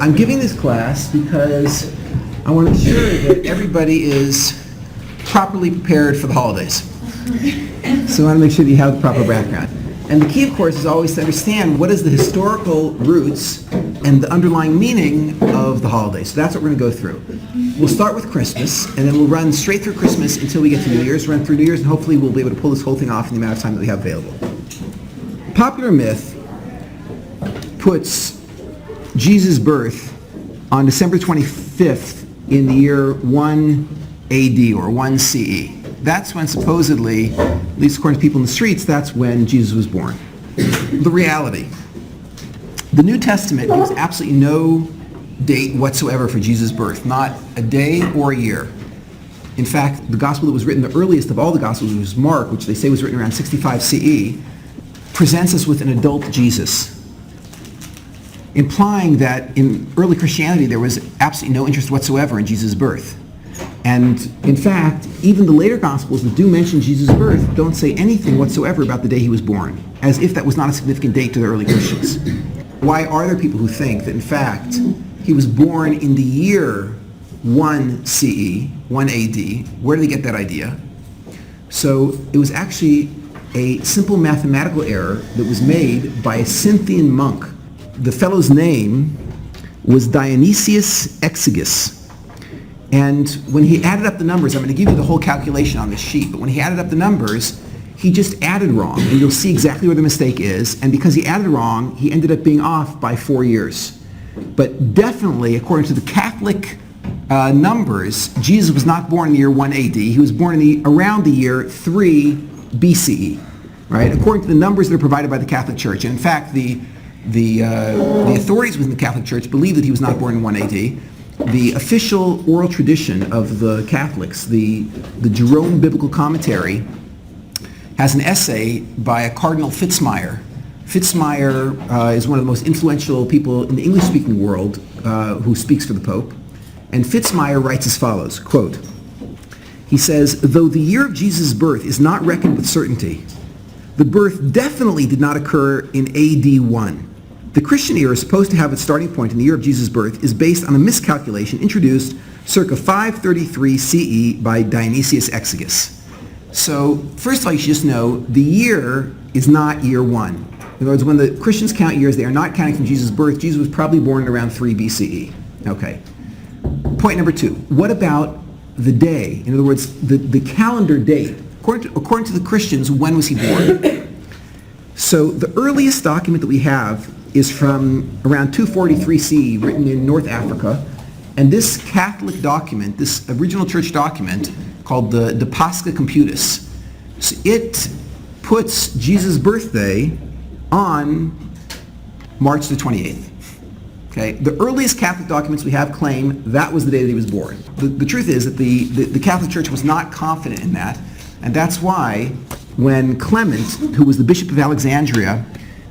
I'm giving this class because I want to ensure that everybody is properly prepared for the holidays. So I want to make sure that you have the proper background. And the key, of course, is always to understand what is the historical roots and the underlying meaning of the holidays. So that's what we're going to go through. We'll start with Christmas, and then we'll run straight through Christmas until we get to New Year's, run through New Year's, and hopefully we'll be able to pull this whole thing off in the amount of time that we have available. Popular myth puts Jesus' birth on December 25th in the year 1 AD or 1 CE. That's when supposedly, at least according to people in the streets, that's when Jesus was born. The reality. The New Testament gives absolutely no date whatsoever for Jesus' birth, not a day or a year. In fact, the gospel that was written, the earliest of all the gospels, was Mark, which they say was written around 65 CE, presents us with an adult Jesus, implying that in early Christianity there was absolutely no interest whatsoever in Jesus' birth. And in fact, even the later Gospels that do mention Jesus' birth don't say anything whatsoever about the day he was born, as if that was not a significant date to the early Christians. Why are there people who think that in fact he was born in the year 1 CE, 1 AD? Where did they get that idea? So it was actually a simple mathematical error that was made by a Scythian monk. The fellow's name was Dionysius Exiguus. And when he added up the numbers, I'm going to give you the whole calculation on this sheet, but when he added up the numbers, he just added wrong, and you'll see exactly where the mistake is. And because he added wrong, he ended up being off by 4 years. But definitely, according to the Catholic numbers, Jesus was not born in the year 1 AD. He was born in around the year 3 BCE, right? According to the numbers that are provided by the Catholic Church. And in fact, the authorities within the Catholic Church believe that he was not born in 1 AD. The official oral tradition of the Catholics, the Jerome Biblical Commentary, has an essay by a Cardinal Fitzmyer. Fitzmyer is one of the most influential people in the English-speaking world who speaks for the Pope. And Fitzmyer writes as follows, quote, he says, "Though the year of Jesus' birth is not reckoned with certainty, the birth definitely did not occur in AD 1. The Christian era, supposed to have its starting point in the year of Jesus' birth, is based on a miscalculation introduced circa 533 CE by Dionysius Exiguus." So, first of all, you should just know the year is not year 1. In other words, when the Christians count years, they are not counting from Jesus' birth. Jesus was probably born in around 3 BCE. Okay. Point number 2. What about the day? In other words, the calendar date. According to the Christians, when was he born? So, the earliest document that we have is from around 243 CE, written in North Africa. And this Catholic document, this original church document, called the De Pascha Computus, so it puts Jesus' birthday on March the 28th. Okay? The earliest Catholic documents we have claim that was the day that he was born. The truth is that the Catholic Church was not confident in that, and that's why when Clement, who was the Bishop of Alexandria,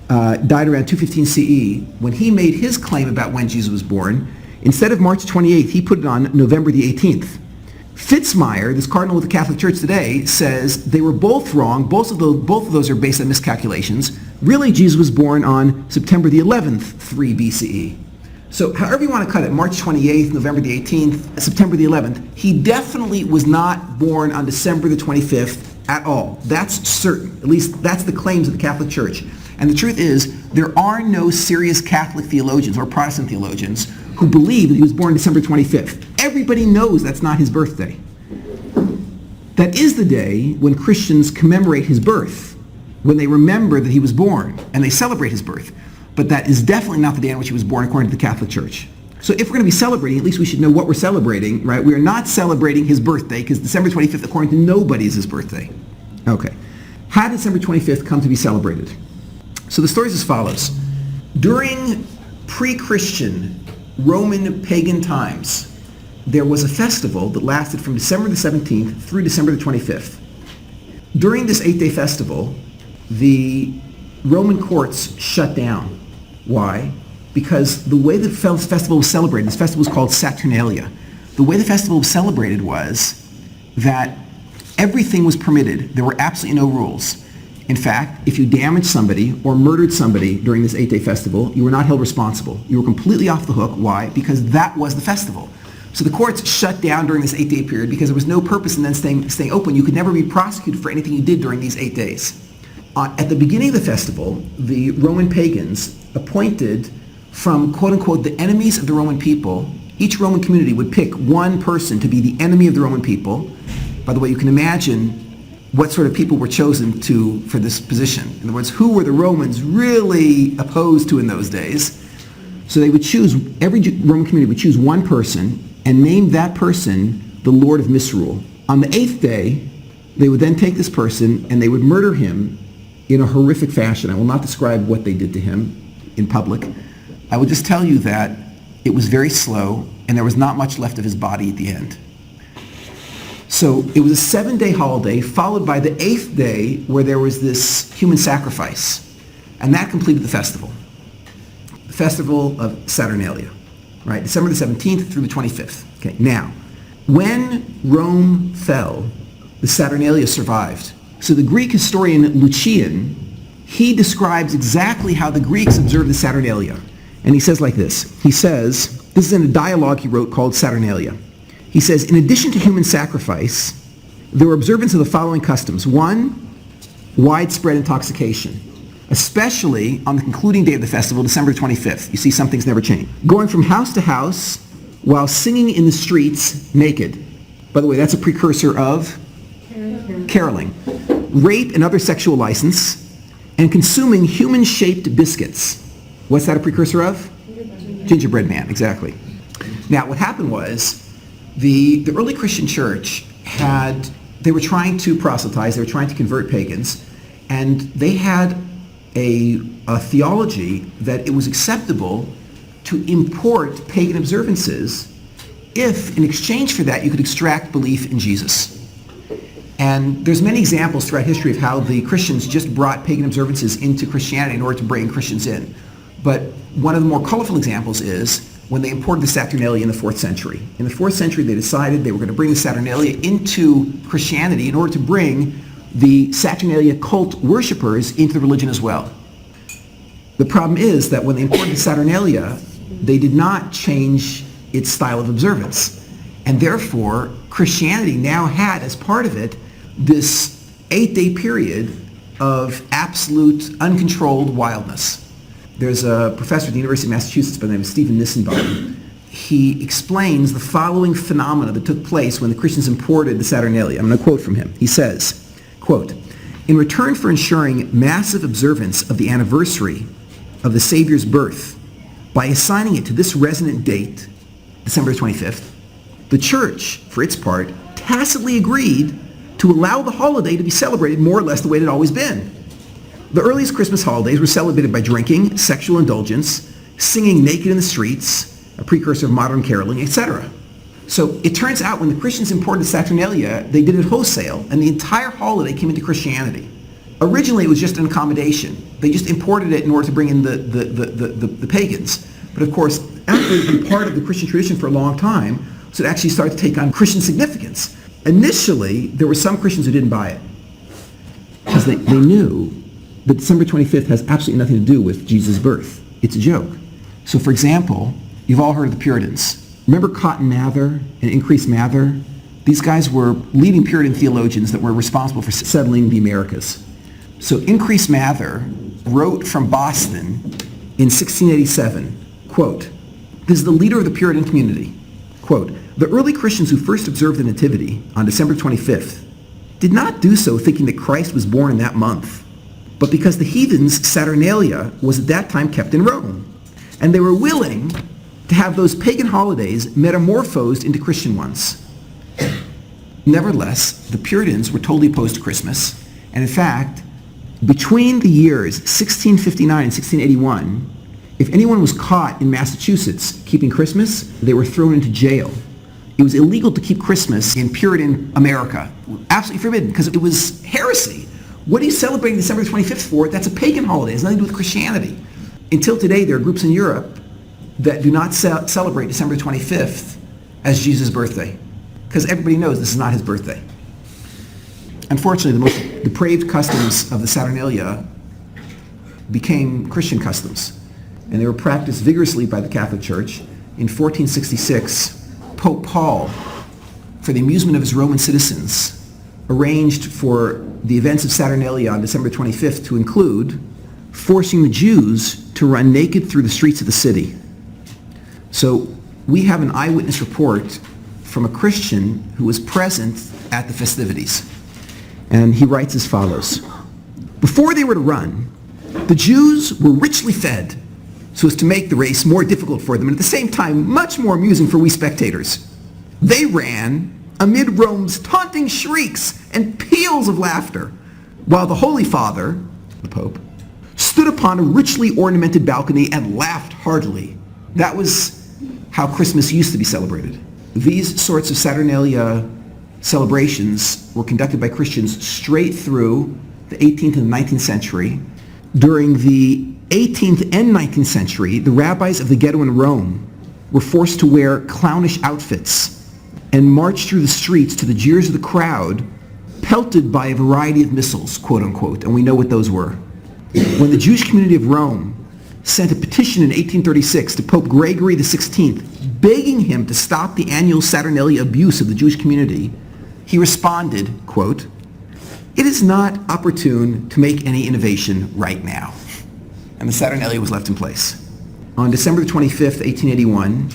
died around 215 CE, when he made his claim about when Jesus was born, instead of March 28th, he put it on November the 18th. Fitzmyer, this cardinal with the Catholic Church today, says they were both wrong. Both of those are based on miscalculations. Really, Jesus was born on September the 11th, 3 BCE. So however you want to cut it, March 28th, November the 18th, September the 11th, he definitely was not born on December the 25th at all. That's certain. At least that's the claims of the Catholic Church. And the truth is, there are no serious Catholic theologians or Protestant theologians who believe that he was born December 25th. Everybody knows that's not his birthday. That is the day when Christians commemorate his birth, when they remember that he was born, and they celebrate his birth. But that is definitely not the day on which he was born, according to the Catholic Church. So if we're going to be celebrating, at least we should know what we're celebrating, right? We are not celebrating his birthday, because December 25th, according to nobody, is his birthday. Okay. How did December 25th come to be celebrated? So the story is as follows. During pre-Christian Roman pagan times, there was a festival that lasted from December the 17th through December the 25th. During this 8-day festival, the Roman courts shut down. Why? Because the way the festival was celebrated, this festival was called Saturnalia. The way the festival was celebrated was that everything was permitted. There were absolutely no rules. In fact, if you damaged somebody or murdered somebody during this 8-day festival, you were not held responsible. You were completely off the hook. Why? Because that was the festival. So the courts shut down during this 8-day period because there was no purpose in then staying open. You could never be prosecuted for anything you did during these 8 days. At the beginning of the festival, the Roman pagans appointed from, quote-unquote, the enemies of the Roman people. Each Roman community would pick one person to be the enemy of the Roman people. By the way, you can imagine what sort of people were chosen for this position. In other words, who were the Romans really opposed to in those days? So they would choose, every Roman community would choose one person and name that person the Lord of Misrule. On the 8th day, they would then take this person and they would murder him in a horrific fashion. I will not describe what they did to him in public. I will just tell you that it was very slow and there was not much left of his body at the end. So it was a 7-day holiday followed by the 8th day where there was this human sacrifice. And that completed the festival. The festival of Saturnalia, right? December the 17th through the 25th. Okay, now, when Rome fell, the Saturnalia survived. So the Greek historian Lucian, he describes exactly how the Greeks observed the Saturnalia. And he says like this. He says, this is in a dialogue he wrote called Saturnalia. He says, in addition to human sacrifice, there were observance of the following customs. 1, widespread intoxication, especially on the concluding day of the festival, December 25th. You see, some things never change. Going from house to house while singing in the streets naked. By the way, that's a precursor of caroling. Rape and other sexual license, and consuming human-shaped biscuits. What's that a precursor of? Gingerbread man, exactly. Now, what happened was, the early Christian church they were trying to proselytize, they were trying to convert pagans, and they had a theology that it was acceptable to import pagan observances if, in exchange for that, you could extract belief in Jesus. And there's many examples throughout history of how the Christians just brought pagan observances into Christianity in order to bring Christians in. But one of the more colorful examples is when they imported the Saturnalia in the 4th century. In the 4th century, they decided they were going to bring the Saturnalia into Christianity in order to bring the Saturnalia cult worshippers into the religion as well. The problem is that when they imported the Saturnalia, they did not change its style of observance. And therefore, Christianity now had, as part of it, this 8-day period of absolute, uncontrolled wildness. There's a professor at the University of Massachusetts by the name of Stephen Nissenbaum. He explains the following phenomena that took place when the Christians imported the Saturnalia. I'm going to quote from him. He says, quote, in return for ensuring massive observance of the anniversary of the Savior's birth, by assigning it to this resonant date, December 25th, the church, for its part, tacitly agreed to allow the holiday to be celebrated more or less the way it had always been. The earliest Christmas holidays were celebrated by drinking, sexual indulgence, singing naked in the streets, a precursor of modern caroling, etc. So it turns out when the Christians imported Saturnalia, they did it wholesale, and the entire holiday came into Christianity. Originally, it was just an accommodation. They just imported it in order to bring in the pagans. But of course, after it had been part of the Christian tradition for a long time, so it actually started to take on Christian significance. Initially, there were some Christians who didn't buy it because they knew that December 25th has absolutely nothing to do with Jesus' birth. It's a joke. So for example, you've all heard of the Puritans. Remember Cotton Mather and Increase Mather? These guys were leading Puritan theologians that were responsible for settling the Americas. So Increase Mather wrote from Boston in 1687, quote, this is the leader of the Puritan community, quote, the early Christians who first observed the Nativity on December 25th did not do so thinking that Christ was born in that month, but because the heathens' Saturnalia was at that time kept in Rome, and they were willing to have those pagan holidays metamorphosed into Christian ones. Nevertheless, the Puritans were totally opposed to Christmas, and in fact, between the years 1659 and 1681, if anyone was caught in Massachusetts keeping Christmas, they were thrown into jail. It was illegal to keep Christmas in Puritan America. Absolutely forbidden, because it was heresy. What are you celebrating December 25th for? That's a pagan holiday. It has nothing to do with Christianity. Until today, there are groups in Europe that do not celebrate December 25th as Jesus' birthday, because everybody knows this is not his birthday. Unfortunately, depraved customs of the Saturnalia became Christian customs, and they were practiced vigorously by the Catholic Church. In 1466, Pope Paul, for the amusement of his Roman citizens, arranged for the events of Saturnalia on December 25th to include forcing the Jews to run naked through the streets of the city. So we have an eyewitness report from a Christian who was present at the festivities. And he writes as follows. Before they were to run, the Jews were richly fed so as to make the race more difficult for them and at the same time much more amusing for we spectators. They ran amid Rome's taunting shrieks and peals of laughter, while the Holy Father, the Pope, stood upon a richly ornamented balcony and laughed heartily. That was how Christmas used to be celebrated. These sorts of Saturnalia celebrations were conducted by Christians straight through the 18th and 19th century. During the 18th and 19th century, the rabbis of the ghetto in Rome were forced to wear clownish outfits and march through the streets to the jeers of the crowd, pelted by a variety of missiles, quote unquote, and we know what those were. When the Jewish community of Rome sent a petition in 1836 to Pope Gregory XVI, begging him to stop the annual Saturnalia abuse of the Jewish community, he responded, quote, "It is not opportune to make any innovation right now." And the Saturnalia was left in place. On December 25th, 1881,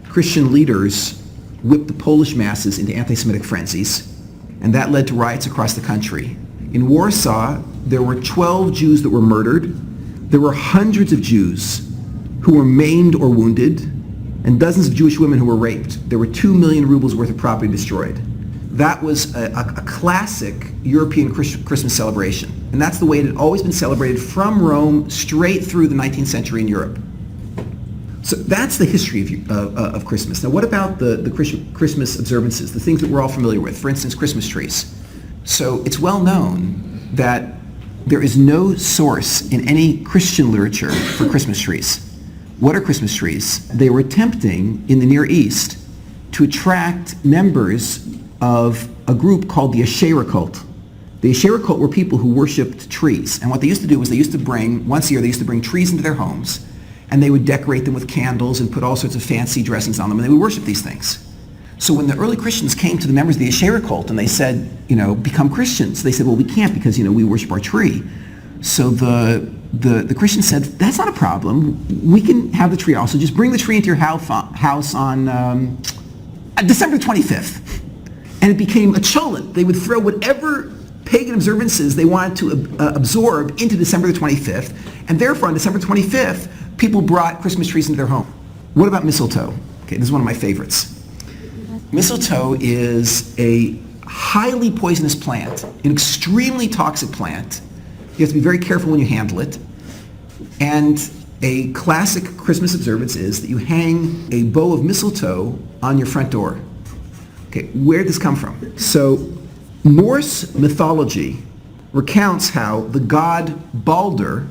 Christian leaders whipped the Polish masses into anti-Semitic frenzies, and that led to riots across the country. In Warsaw, there were 12 Jews that were murdered. There were hundreds of Jews who were maimed or wounded, and dozens of Jewish women who were raped. There were 2 million rubles worth of property destroyed. That was a classic European Christmas celebration, and that's the way it had always been celebrated from Rome straight through the 19th century in Europe. So that's the history of Christmas. Now what about the Christmas observances, the things that we're all familiar with, for instance, Christmas trees? So it's well known that there is no source in any Christian literature for Christmas trees. What are Christmas trees? They were attempting in the Near East to attract members of a group called the Asherah cult. The Asherah cult were people who worshipped trees. And what they used to do was once a year, they used to bring trees into their homes, and they would decorate them with candles and put all sorts of fancy dressings on them, and they would worship these things. So when the early Christians came to the members of the Asherah cult and they said, become Christians, they said, well, we can't because, we worship our tree. So the Christians said, that's not a problem. We can have the tree also. Just bring the tree into your house on December 25th. And it became a cholent. They would throw whatever pagan observances they wanted to absorb into December the 25th. And therefore, on December 25th, people brought Christmas trees into their home. What about mistletoe? Okay, this is one of my favorites. Mistletoe is a highly poisonous plant, an extremely toxic plant. You have to be very careful when you handle it. And a classic Christmas observance is that you hang a bow of mistletoe on your front door. Okay, where did this come from? So Norse mythology recounts how the god Balder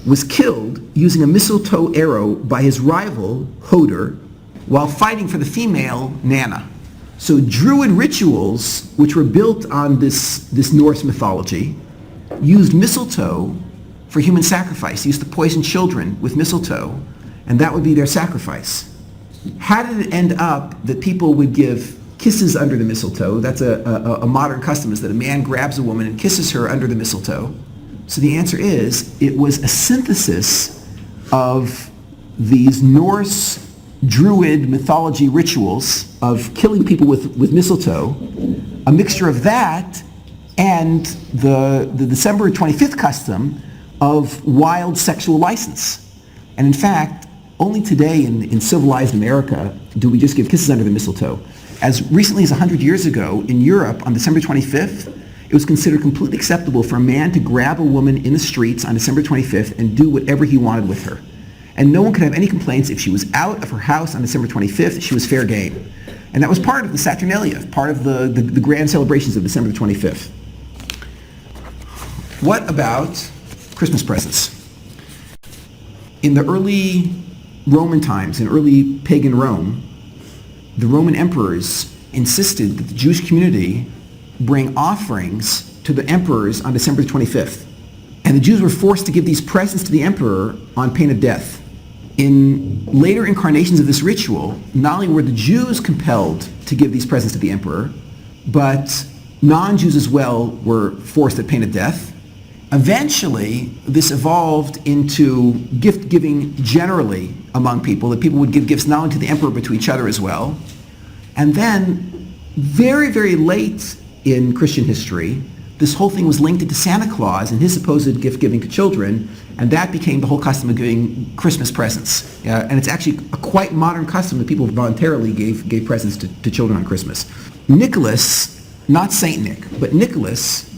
was killed using a mistletoe arrow by his rival, Hoder, while fighting for the female Nanna. So Druid rituals, which were built on this Norse mythology, used mistletoe for human sacrifice. They used to poison children with mistletoe, and that would be their sacrifice. How did it end up that people would give kisses under the mistletoe? That's a modern custom, is that a man grabs a woman and kisses her under the mistletoe. So the answer is, it was a synthesis of these Norse Druid mythology rituals of killing people with mistletoe, a mixture of that and the December 25th custom of wild sexual license. And in fact, only today in civilized America do we just give kisses under the mistletoe. As recently as 100 years ago, in Europe, on December 25th, it was considered completely acceptable for a man to grab a woman in the streets on December 25th and do whatever he wanted with her. And no one could have any complaints if she was out of her house on December 25th, she was fair game. And that was part of the Saturnalia, part of the grand celebrations of December 25th. What about Christmas presents? In the early Roman times, in early pagan Rome, the Roman emperors insisted that the Jewish community bring offerings to the emperors on December 25th. And the Jews were forced to give these presents to the emperor on pain of death. In later incarnations of this ritual, not only were the Jews compelled to give these presents to the emperor, but non-Jews as well were forced at pain of death. Eventually, this evolved into gift-giving generally among people, that people would give gifts not only to the emperor but to each other as well. And then, very, very late in Christian history, this whole thing was linked into Santa Claus and his supposed gift-giving to children, and that became the whole custom of giving Christmas presents. And it's actually a quite modern custom that people voluntarily gave presents to children on Christmas. Nicholas, not Saint Nick, but Nicholas,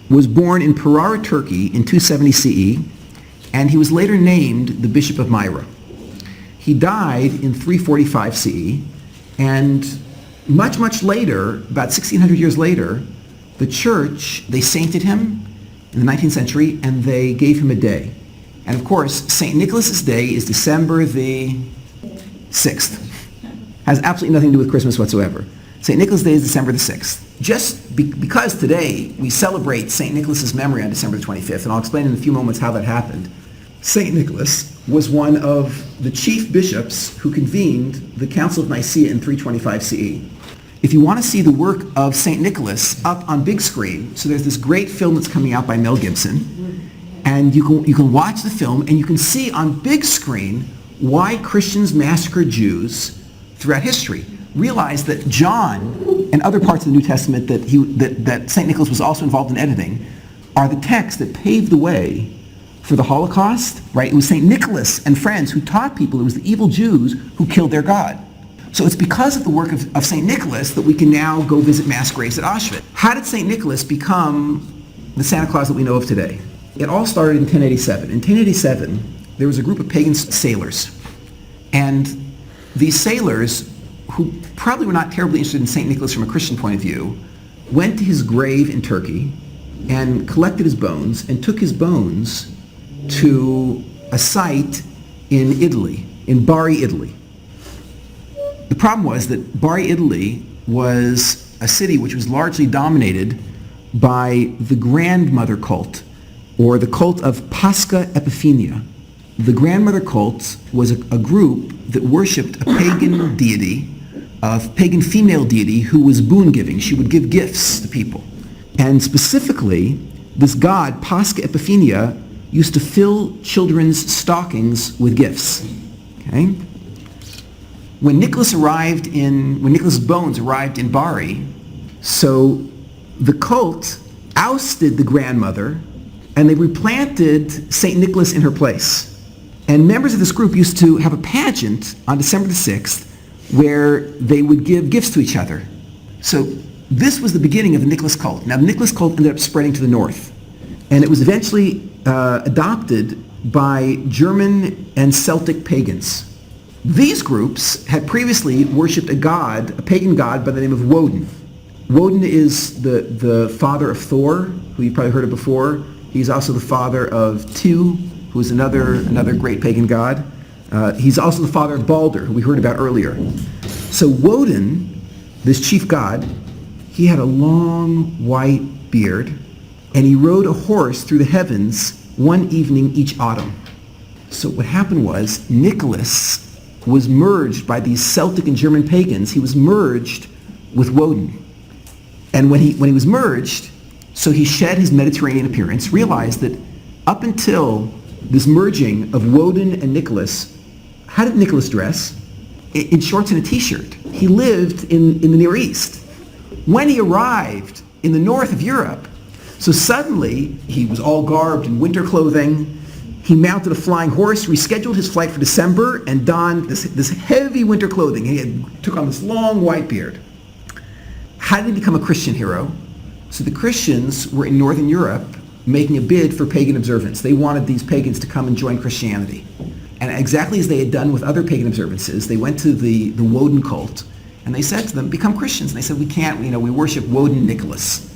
was born in Ferrara, Turkey in 270 CE, and he was later named the Bishop of Myra. He died in 345 CE, and much, much later, about 1600 years later, the church, they sainted him in the 19th century, and they gave him a day. And of course, St. Nicholas's Day is December the 6th. Has absolutely nothing to do with Christmas whatsoever. St. Nicholas Day is December the 6th. Just because today we celebrate St. Nicholas's memory on December the 25th, and I'll explain in a few moments how that happened. St. Nicholas was one of the chief bishops who convened the Council of Nicaea in 325 CE. If you want to see the work of St. Nicholas up on big screen, so there's this great film that's coming out by Mel Gibson, and you can watch the film and you can see on big screen why Christians massacred Jews throughout history. Realize that John and other parts of the New Testament that St. Nicholas was also involved in editing are the texts that paved the way for the Holocaust, right? It was St. Nicholas and friends who taught people it was the evil Jews who killed their God. So it's because of the work of St. Nicholas that we can now go visit mass graves at Auschwitz. How did St. Nicholas become the Santa Claus that we know of today? It all started in 1087. In 1087, there was a group of pagan sailors. And these sailors, who probably were not terribly interested in St. Nicholas from a Christian point of view, went to his grave in Turkey and collected his bones and took his bones to a site in Italy, in Bari, Italy. The problem was that Bari, Italy was a city which was largely dominated by the grandmother cult, or the cult of Pascha Epiphania. The grandmother cult was a group that worshipped a pagan deity, a pagan female deity who was boon-giving. She would give gifts to people. And specifically, this god, Pascha Epiphania, used to fill children's stockings with gifts. Okay? When Nicholas's bones arrived in Bari, so the cult ousted the grandmother and they replanted St. Nicholas in her place. And members of this group used to have a pageant on December the 6th where they would give gifts to each other. So this was the beginning of the Nicholas cult. Now the Nicholas cult ended up spreading to the north, and it was eventually adopted by German and Celtic pagans. These groups had previously worshipped a pagan god by the name of Woden. Woden is the father of Thor, who you've probably heard of before. He's also the father of Tu, who is another great pagan god. He's also the father of Balder, who we heard about earlier. So Woden, this chief god, he had a long white beard, and he rode a horse through the heavens one evening each autumn. So what happened was Nicholas was merged by these Celtic and German pagans. He was merged with Woden. And when he was merged, so he shed his Mediterranean appearance, realized that up until this merging of Woden and Nicholas, how did Nicholas dress? In shorts and a t-shirt. He lived in the Near East. When he arrived in the north of Europe, so suddenly he was all garbed in winter clothing. He mounted a flying horse, rescheduled his flight for December, and donned this heavy winter clothing. He took on this long white beard. How did he become a Christian hero? So the Christians were in Northern Europe making a bid for pagan observance. They wanted these pagans to come and join Christianity. And exactly as they had done with other pagan observances, they went to the Woden cult, and they said to them, become Christians. And they said, we can't, we worship Woden Nicholas.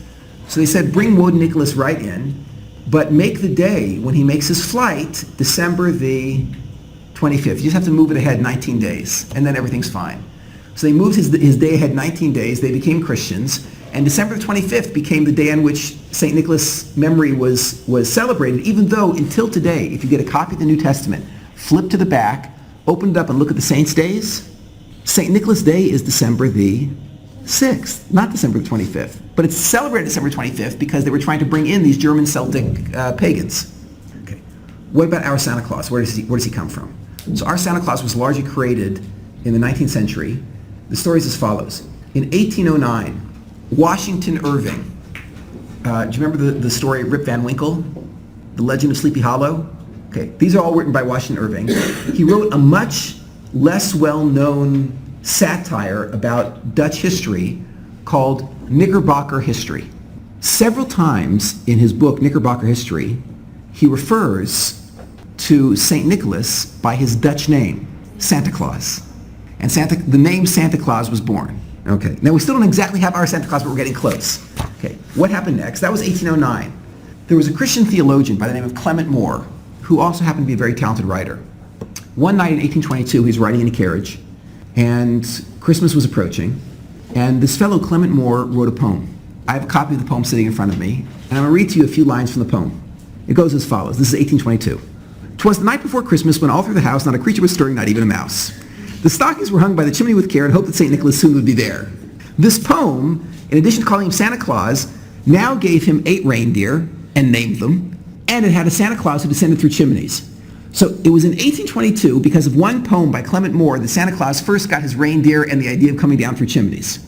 So they said, bring Woden Nicholas right in, but make the day when he makes his flight December the 25th. You just have to move it ahead 19 days, and then everything's fine. So they moved his day ahead 19 days. They became Christians, And December the 25th became the day on which St. Nicholas' memory was celebrated, even though until today, if you get a copy of the New Testament, flip to the back, open it up and look at the saints' days, St. Nicholas' Day is December the 6th, not December the 25th. But it's celebrated December 25th because they were trying to bring in these German Celtic pagans. Okay. What about our Santa Claus? Where does he come from? So our Santa Claus was largely created in the 19th century. The story is as follows. In 1809, Washington Irving, do you remember the story Rip Van Winkle? The Legend of Sleepy Hollow? Okay, these are all written by Washington Irving. He wrote a much less well-known satire about Dutch history called Knickerbocker History. Several times in his book, Knickerbocker History, he refers to St. Nicholas by his Dutch name, Santa Claus. And the name Santa Claus was born. Okay, now we still don't exactly have our Santa Claus, but we're getting close. Okay, what happened next? That was 1809. There was a Christian theologian by the name of Clement Moore, who also happened to be a very talented writer. One night in 1822, he was riding in a carriage, and Christmas was approaching, and this fellow Clement Moore wrote a poem. I have a copy of the poem sitting in front of me, and I'm going to read to you a few lines from the poem. It goes as follows. This is 1822. "'Twas the night before Christmas when all through the house not a creature was stirring, not even a mouse. The stockings were hung by the chimney with care and hoped that St. Nicholas soon would be there. This poem, in addition to calling him Santa Claus, now gave him 8 reindeer and named them, and it had a Santa Claus who descended through chimneys. So it was in 1822, because of one poem by Clement Moore, that Santa Claus first got his reindeer and the idea of coming down through chimneys.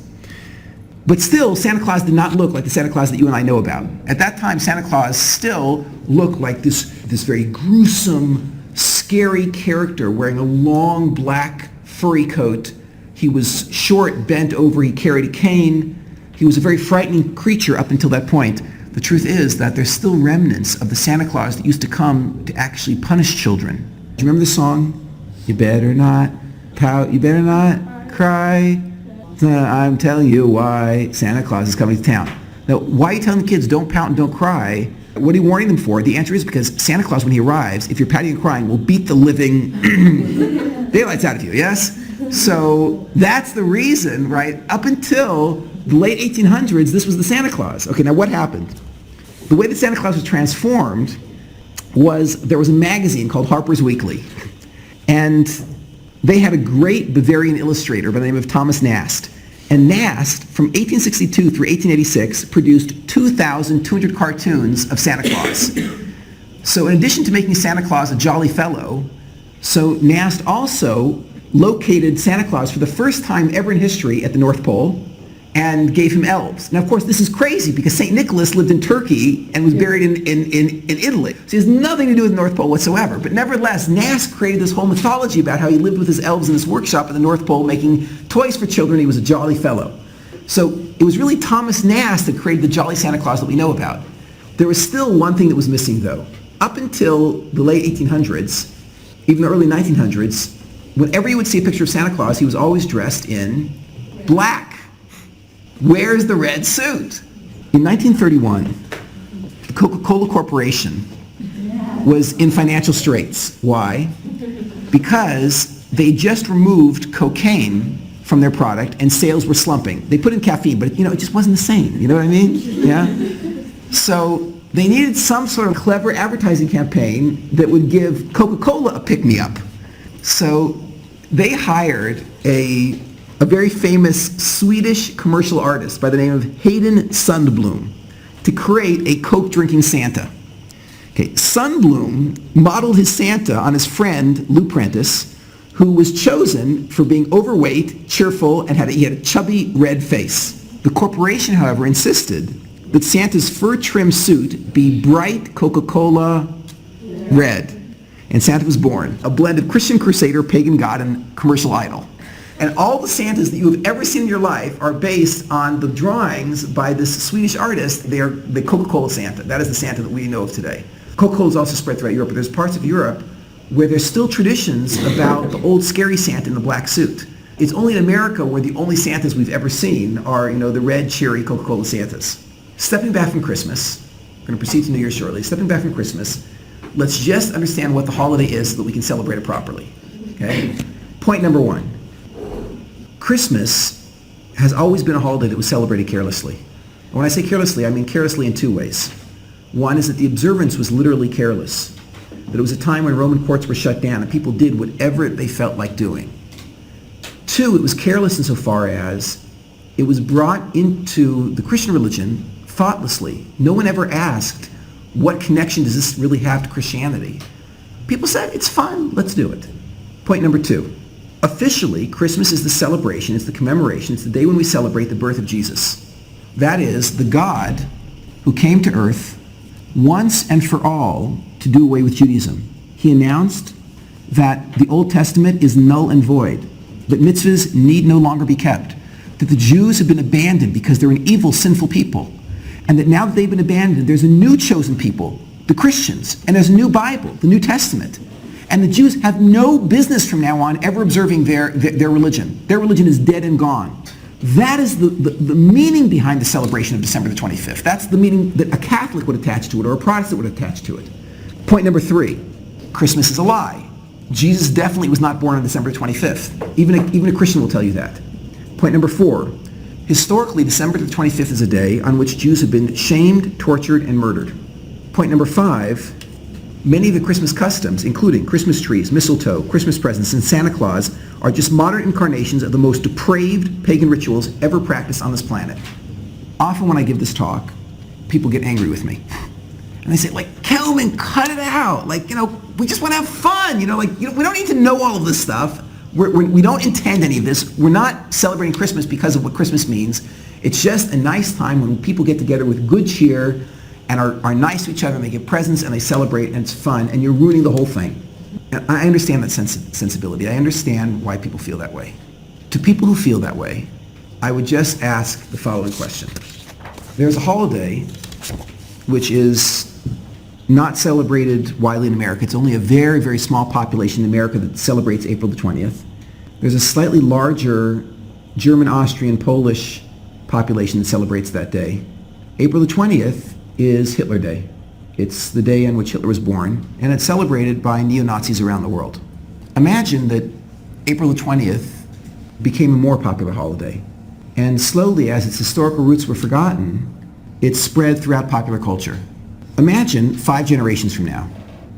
But still, Santa Claus did not look like the Santa Claus that you and I know about. At that time, Santa Claus still looked like this very gruesome, scary character wearing a long black furry coat. He was short, bent over, he carried a cane. He was a very frightening creature up until that point. The truth is that there's still remnants of the Santa Claus that used to come to actually punish children. Do you remember the song? You better not pout, you better not cry. I'm telling you why Santa Claus is coming to town. Now, why are you telling the kids don't pout and don't cry? What are you warning them for? The answer is because Santa Claus, when he arrives, if you're pouting and crying, will beat the living daylights out of you, yes? So that's the reason, right? Up until the late 1800s, this was the Santa Claus. Okay, now what happened? The way that Santa Claus was transformed was there was a magazine called Harper's Weekly, and they had a great Bavarian illustrator by the name of Thomas Nast. And Nast, from 1862 through 1886, produced 2,200 cartoons of Santa Claus. So in addition to making Santa Claus a jolly fellow, so Nast also located Santa Claus for the first time ever in history at the North Pole and gave him elves. Now, of course, this is crazy because St. Nicholas lived in Turkey and was buried in Italy. So he has nothing to do with the North Pole whatsoever. But nevertheless, Nast created this whole mythology about how he lived with his elves in this workshop at the North Pole making toys for children. He was a jolly fellow. So it was really Thomas Nast that created the jolly Santa Claus that we know about. There was still one thing that was missing, though. Up until the late 1800s, even the early 1900s, whenever you would see a picture of Santa Claus, he was always dressed in black. Where's the red suit? In 1931, the Coca-Cola Corporation was in financial straits. Why? Because they just removed cocaine from their product and sales were slumping. They put in caffeine, but it just wasn't the same. You know what I mean? Yeah? So they needed some sort of clever advertising campaign that would give Coca-Cola a pick-me-up. So they hired a very famous Swedish commercial artist by the name of Hayden Sundblom to create a Coke-drinking Santa. Okay, Sundblom modeled his Santa on his friend Lou Prentice, who was chosen for being overweight, cheerful, and he had a chubby red face. The corporation, however, insisted that Santa's fur-trimmed suit be bright Coca-Cola red. And Santa was born, a blend of Christian crusader, pagan god, and commercial idol. And all the Santas that you have ever seen in your life are based on the drawings by this Swedish artist. They are the Coca-Cola Santa. That is the Santa that we know of today. Coca-Cola is also spread throughout Europe, but there's parts of Europe where there's still traditions about the old scary Santa in the black suit. It's only in America where the only Santas we've ever seen are, the red, cheery Coca-Cola Santas. Stepping back from Christmas, we're going to proceed to New Year shortly. Stepping back from Christmas, let's just understand what the holiday is so that we can celebrate it properly. Okay? Point number one. Christmas has always been a holiday that was celebrated carelessly. And when I say carelessly, I mean carelessly in two ways. One is that the observance was literally careless, that it was a time when Roman courts were shut down and people did whatever they felt like doing. Two, it was careless insofar as it was brought into the Christian religion thoughtlessly. No one ever asked, what connection does this really have to Christianity? People said, it's fun, let's do it. Point number two. Officially, Christmas is the celebration, it's the commemoration, it's the day when we celebrate the birth of Jesus. That is, the God who came to earth once and for all to do away with Judaism. He announced that the Old Testament is null and void, that mitzvahs need no longer be kept, that the Jews have been abandoned because they're an evil, sinful people, and that now that they've been abandoned, there's a new chosen people, the Christians, and there's a new Bible, the New Testament. And the Jews have no business from now on ever observing their religion. Their religion is dead and gone. That is the meaning behind the celebration of December the 25th. That's the meaning that a Catholic would attach to it or a Protestant would attach to it. Point number three, Christmas is a lie. Jesus definitely was not born on December 25th. Even a Christian will tell you that. Point number four, historically, December the 25th is a day on which Jews have been shamed, tortured, and murdered. Point number five, many of the Christmas customs, including Christmas trees, mistletoe, Christmas presents, and Santa Claus, are just modern incarnations of the most depraved pagan rituals ever practiced on this planet. Often when I give this talk, people get angry with me. And they say, Kelman, cut it out. We just want to have fun. We don't need to know all of this stuff. We don't intend any of this. We're not celebrating Christmas because of what Christmas means. It's just a nice time when people get together with good cheer and are nice to each other, and they give presents, and they celebrate, and it's fun, and you're ruining the whole thing. And I understand that sensibility. I understand why people feel that way. To people who feel that way, I would just ask the following question. There's a holiday which is not celebrated widely in America. It's only a very, very small population in America that celebrates April the 20th. There's a slightly larger German, Austrian, Polish population that celebrates that day. April the 20th is Hitler Day. It's the day on which Hitler was born, and it's celebrated by neo-Nazis around the world. Imagine that April the 20th became a more popular holiday, and slowly, as its historical roots were forgotten, it spread throughout popular culture. Imagine 5 generations from now,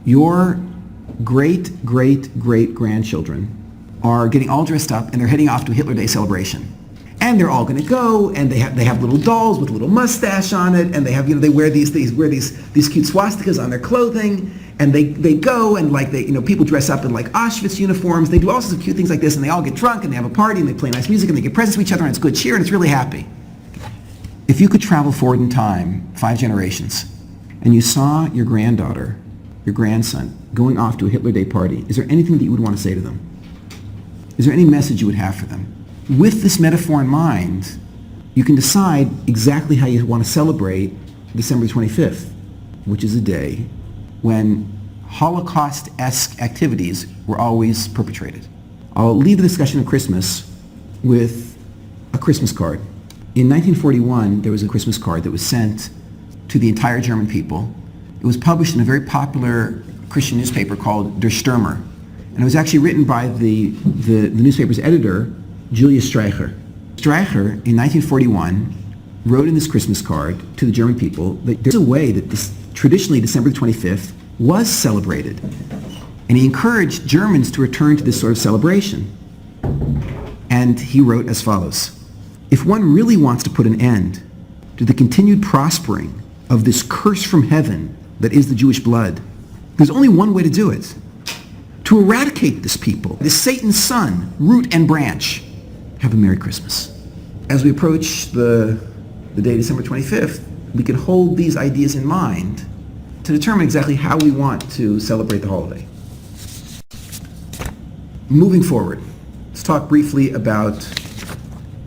your great-great-great-grandchildren are getting all dressed up and they're heading off to a Hitler Day celebration. And they're all going to go, and they have little dolls with a little mustache on it, and they wear these cute swastikas on their clothing, and they go and people dress up in Auschwitz uniforms. They do all sorts of cute things like this, and they all get drunk and they have a party and they play nice music and they give presents to each other and it's good cheer and it's really happy. If you could travel forward in time 5 generations and you saw your granddaughter, your grandson going off to a Hitler Day party, is there anything that you would want to say to them? Is there any message you would have for them? With this metaphor in mind, you can decide exactly how you want to celebrate December 25th, which is a day when Holocaust-esque activities were always perpetrated. I'll leave the discussion of Christmas with a Christmas card. In 1941, there was a Christmas card that was sent to the entire German people. It was published in a very popular Christian newspaper called Der Stürmer, and it was actually written by the newspaper's editor, Julius Streicher. Streicher, in 1941, wrote in this Christmas card to the German people that there's a way that traditionally December 25th was celebrated. And he encouraged Germans to return to this sort of celebration. And he wrote as follows: "If one really wants to put an end to the continued prospering of this curse from heaven that is the Jewish blood, there's only one way to do it. To eradicate this people, this Satan's son, root and branch. Have a Merry Christmas." As we approach the day December 25th, we can hold these ideas in mind to determine exactly how we want to celebrate the holiday. Moving forward, let's talk briefly about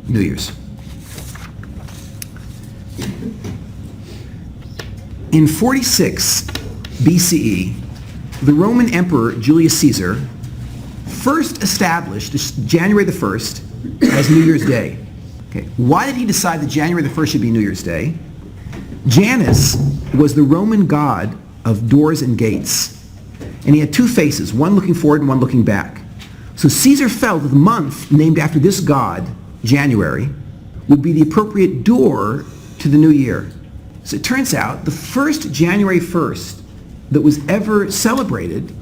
New Year's. In 46 BCE, the Roman Emperor Julius Caesar first established January the 1st as New Year's Day. Okay. Why did he decide that January the 1st should be New Year's Day? Janus was the Roman god of doors and gates, and he had 2 faces, one looking forward and one looking back. So Caesar felt that the month named after this god, January, would be the appropriate door to the new year. So it turns out the first January 1st that was ever celebrated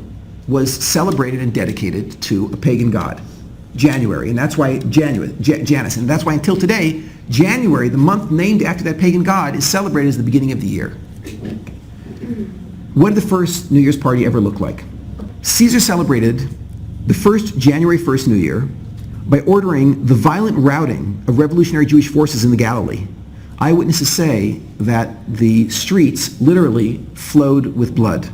was celebrated and dedicated to a pagan god, January, and that's why Janus, and that's why until today, January, the month named after that pagan god, is celebrated as the beginning of the year. What did the first New Year's party ever look like? Caesar celebrated the first January 1st New Year by ordering the violent routing of revolutionary Jewish forces in the Galilee. Eyewitnesses say that the streets literally flowed with blood.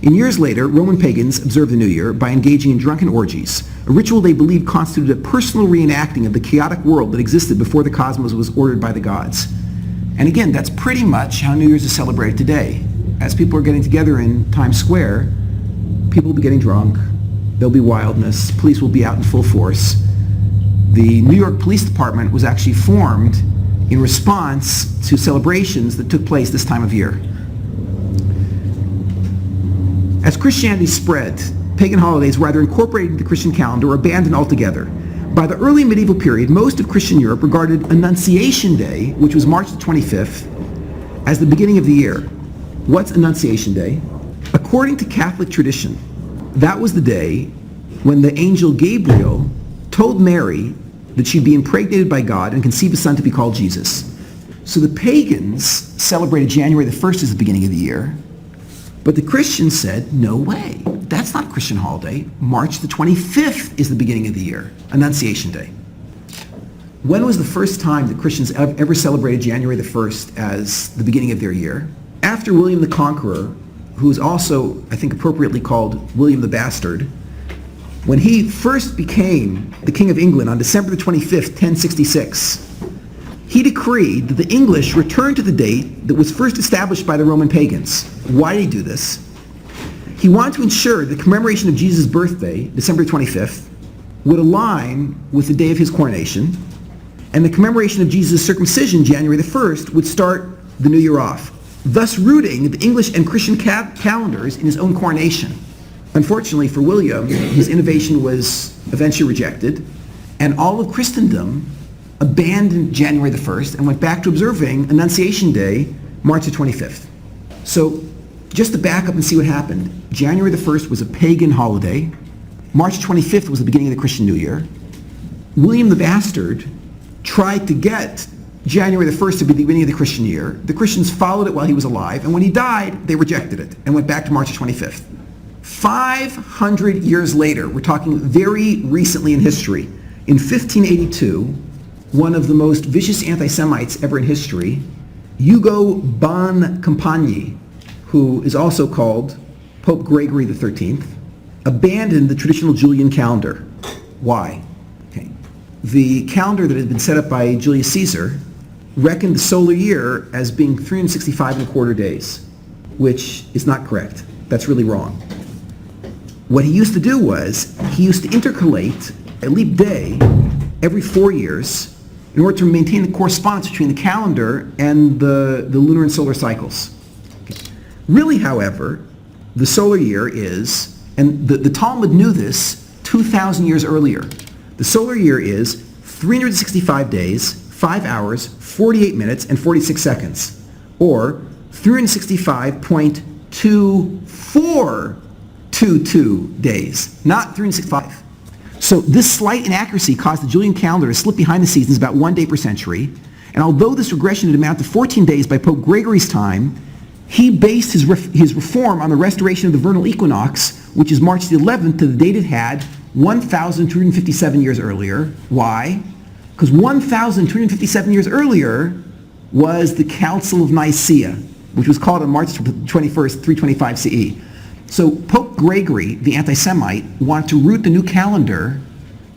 In years later, Roman pagans observed the New Year by engaging in drunken orgies, a ritual they believed constituted a personal reenacting of the chaotic world that existed before the cosmos was ordered by the gods. And again, that's pretty much how New Year's is celebrated today. As people are getting together in Times Square, people will be getting drunk, there'll be wildness, police will be out in full force. The New York Police Department was actually formed in response to celebrations that took place this time of year. As Christianity spread, pagan holidays were either incorporated into the Christian calendar or abandoned altogether. By the early medieval period, most of Christian Europe regarded Annunciation Day, which was March the 25th, as the beginning of the year. What's Annunciation Day? According to Catholic tradition, that was the day when the angel Gabriel told Mary that she'd be impregnated by God and conceive a son to be called Jesus. So the pagans celebrated January the 1st as the beginning of the year, but the Christians said, no way, that's not a Christian holiday. March the 25th is the beginning of the year, Annunciation Day. When was the first time that Christians ever celebrated January the 1st as the beginning of their year? After William the Conqueror, who is also, I think, appropriately called William the Bastard, when he first became the King of England on December the 25th, 1066, he decreed that the English return to the date that was first established by the Roman pagans. Why did he do this? He wanted to ensure the commemoration of Jesus' birthday, December 25th, would align with the day of his coronation, and the commemoration of Jesus' circumcision, January the 1st, would start the new year off, thus rooting the English and Christian calendars in his own coronation. Unfortunately for William, his innovation was eventually rejected, and all of Christendom abandoned January the 1st and went back to observing Annunciation Day, March the 25th. So just to back up and see what happened, January the 1st was a pagan holiday. March 25th was the beginning of the Christian New Year. William the Bastard tried to get January the 1st to be the beginning of the Christian year. The Christians followed it while he was alive, and when he died, they rejected it and went back to March 25th. 500 years later, we're talking very recently in history, in 1582, one of the most vicious anti-Semites ever in history, Ugo Bon Compagni, who is also called Pope Gregory XIII, abandoned the traditional Julian calendar. Why? Okay. The calendar that had been set up by Julius Caesar reckoned the solar year as being 365 days, which is not correct. That's really wrong. What he used to do was, he used to intercalate a leap day every 4 years in order to maintain the correspondence between the calendar and the lunar and solar cycles. Okay. Really, however, the solar year is, and the Talmud knew this 2,000 years earlier, the solar year is 365 days, 5 hours, 48 minutes, and 46 seconds, or 365.2422 days, not 365. So this slight inaccuracy caused the Julian calendar to slip behind the seasons about 1 day per century, and although this regression had amounted to 14 days by Pope Gregory's time, he based his reform on the restoration of the vernal equinox, which is March the 11th, to the date it had 1,257 years earlier. Why? Because 1,257 years earlier was the Council of Nicaea, which was called on March 21st, 325 CE. So Pope Gregory, the anti-Semite, wanted to root the new calendar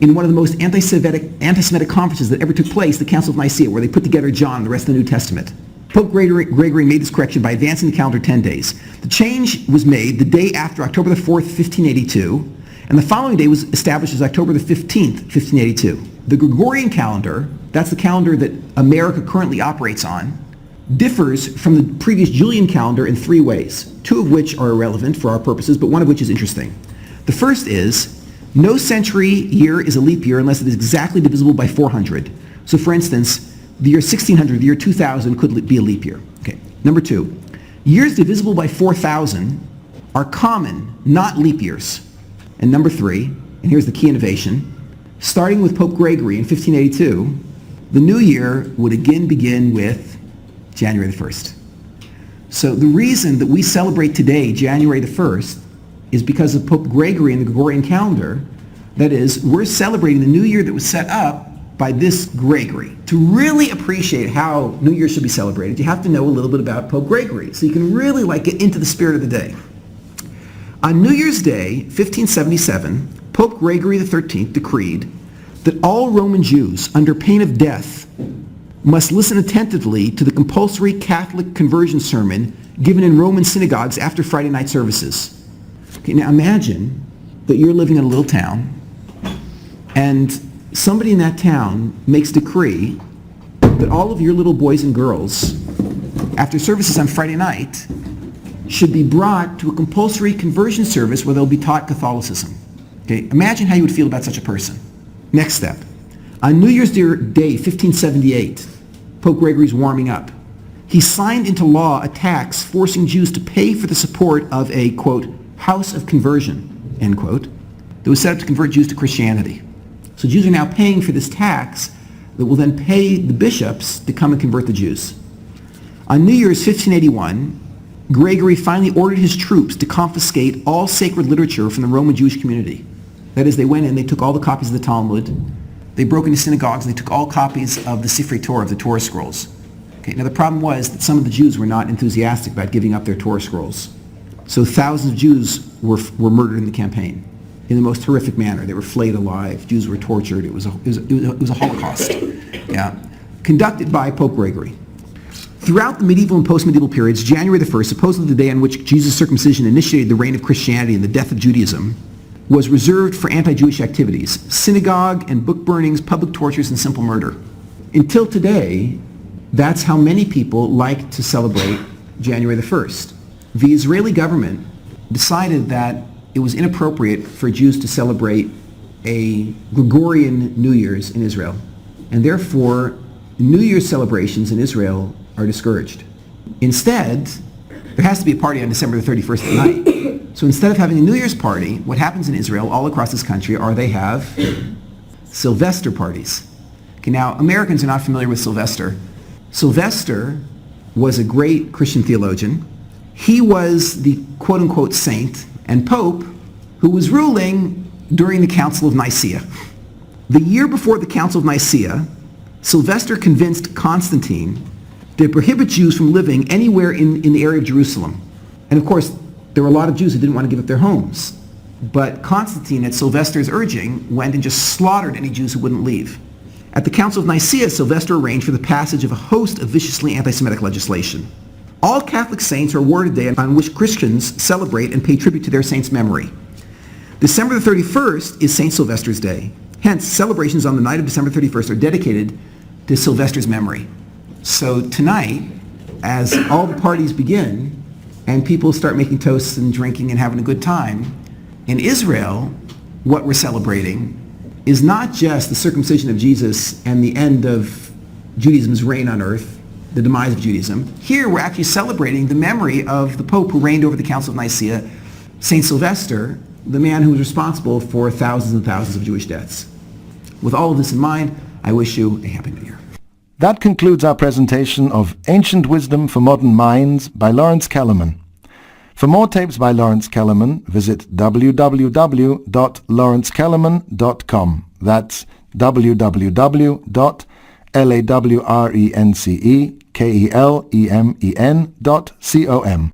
in one of the most anti-Semitic conferences that ever took place, the Council of Nicaea, where they put together John and the rest of the New Testament. Pope Gregory made this correction by advancing the calendar 10 days. The change was made the day after October the 4th, 1582, and the following day was established as October the 15th, 1582. The Gregorian calendar, that's the calendar that America currently operates on, differs from the previous Julian calendar in 3 ways, 2 of which are irrelevant for our purposes, but one of which is interesting. The first is, no century year is a leap year unless it is exactly divisible by 400. So for instance, The year 1600, the year 2000 could be a leap year. Okay. Number 2, years divisible by 4,000 are common, not leap years. And number 3, and here's the key innovation, starting with Pope Gregory in 1582, the new year would again begin with January the 1st. So the reason that we celebrate today, January the 1st, is because of Pope Gregory and the Gregorian calendar. That is, we're celebrating the new year that was set up by this Gregory. To really appreciate how New Year should be celebrated, you have to know a little bit about Pope Gregory, so you can really get into the spirit of the day. On New Year's Day, 1577, Pope Gregory XIII decreed that all Roman Jews, under pain of death, must listen attentively to the compulsory Catholic conversion sermon given in Roman synagogues after Friday night services. Okay, now imagine that you're living in a little town, and somebody in that town makes a decree that all of your little boys and girls, after services on Friday night, should be brought to a compulsory conversion service where they'll be taught Catholicism. Okay, imagine how you would feel about such a person. Next step. On New Year's Day, 1578, Pope Gregory's warming up. He signed into law a tax forcing Jews to pay for the support of a, quote, house of conversion, end quote, that was set up to convert Jews to Christianity. So Jews are now paying for this tax that will then pay the bishops to come and convert the Jews. On New Year's 1581, Gregory finally ordered his troops to confiscate all sacred literature from the Roman Jewish community. That is, they went in, they took all the copies of the Talmud, they broke into synagogues, and they took all copies of the Sifrei Torah, of the Torah scrolls. Okay, now the problem was that some of the Jews were not enthusiastic about giving up their Torah scrolls. So thousands of Jews were murdered in the campaign in the most horrific manner. They were flayed alive. Jews were tortured. It was a Holocaust, yeah, conducted by Pope Gregory. Throughout the medieval and post-medieval periods, January the 1st, supposedly the day on which Jesus' circumcision initiated the reign of Christianity and the death of Judaism, was reserved for anti-Jewish activities, synagogue and book burnings, public tortures, and simple murder. Until today, that's how many people like to celebrate January the 1st. The Israeli government decided that it was inappropriate for Jews to celebrate a Gregorian New Year's in Israel, and therefore New Year's celebrations in Israel are discouraged. Instead, there has to be a party on December the 31st at night. So instead of having a New Year's party, what happens in Israel all across this country are they have Sylvester parties. Okay, now Americans are not familiar with Sylvester. Sylvester was a great Christian theologian. He was the quote-unquote saint and pope who was ruling during the Council of Nicaea. The year before the Council of Nicaea, Sylvester convinced Constantine to prohibit Jews from living anywhere in the area of Jerusalem. And of course, there were a lot of Jews who didn't want to give up their homes. But Constantine, at Sylvester's urging, went and just slaughtered any Jews who wouldn't leave. At the Council of Nicaea, Sylvester arranged for the passage of a host of viciously anti-Semitic legislation. All Catholic saints are awarded a day on which Christians celebrate and pay tribute to their saint's memory. December the 31st is St. Sylvester's Day. Hence, celebrations on the night of December 31st are dedicated to Sylvester's memory. So tonight, as all the parties begin, and people start making toasts and drinking and having a good time, in Israel, what we're celebrating is not just the circumcision of Jesus and the end of Judaism's reign on earth, the demise of Judaism. Here we're actually celebrating the memory of the Pope who reigned over the Council of Nicaea, St. Sylvester, the man who was responsible for thousands and thousands of Jewish deaths. With all of this in mind, I wish you a Happy New Year. That concludes our presentation of Ancient Wisdom for Modern Minds by Lawrence Kellerman. For more tapes by Lawrence Kellerman, visit www.lawrencekellerman.com. That's www.lawrencekellermen.com.